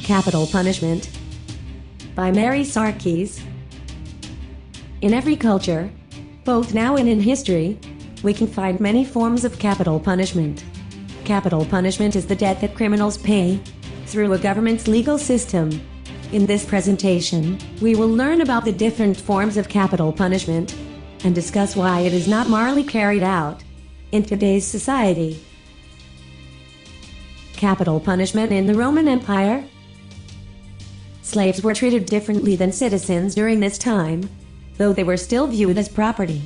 Capital Punishment by Mary Sarkis. In every culture, both now and in history, we can find many forms of capital punishment. Capital punishment is the debt that criminals pay through a government's legal system. In this presentation, we will learn about the different forms of capital punishment and discuss why it is not morally carried out in today's society. Capital punishment in the Roman Empire. Slaves were treated differently than citizens during this time, though they were still viewed as property.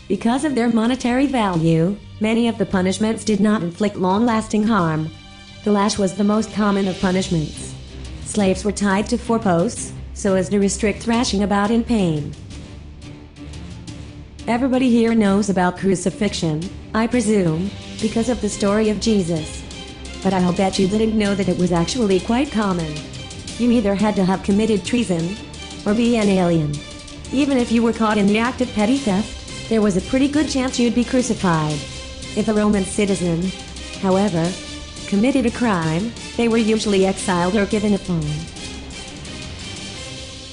Because of their monetary value, many of the punishments did not inflict long-lasting harm. The lash was the most common of punishments. Slaves were tied to 4 posts, so as to restrict thrashing about in pain. Everybody here knows about crucifixion, I presume, because of the story of Jesus. But I'll bet you didn't know that it was actually quite common. You either had to have committed treason, or be an alien. Even if you were caught in the act of petty theft, there was a pretty good chance you'd be crucified. If a Roman citizen, however, committed a crime, they were usually exiled or given a fine.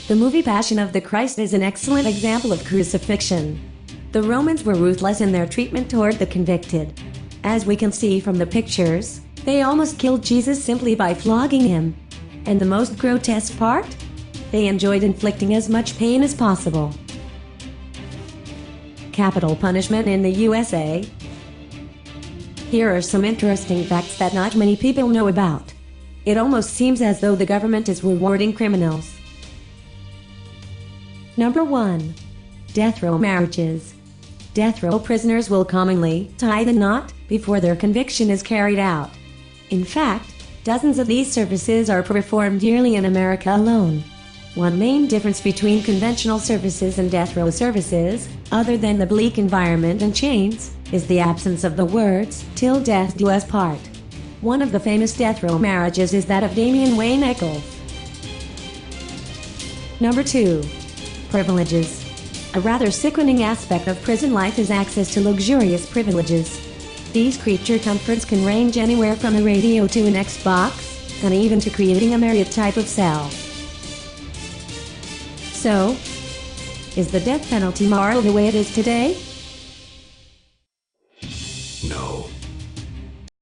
The movie Passion of the Christ is an excellent example of crucifixion. The Romans were ruthless in their treatment toward the convicted. As we can see from the pictures, they almost killed Jesus simply by flogging him. And the most grotesque part? They enjoyed inflicting as much pain as possible. Capital punishment in the USA. Here are some interesting facts that not many people know about. It almost seems as though the government is rewarding criminals. Number 1. Death row marriages. Death row prisoners will commonly tie the knot before their conviction is carried out. In fact, dozens of these services are performed yearly in America alone. One main difference between conventional services and death row services, other than the bleak environment and chains, is the absence of the words, "till death do us part." One of the famous death row marriages is that of Damian Wayne Eccles. Number 2. Privileges. A rather sickening aspect of prison life is access to luxurious privileges. These creature comforts can range anywhere from a radio to an Xbox, and even to creating a Marriott type of cell. So, is the death penalty moral the way it is today?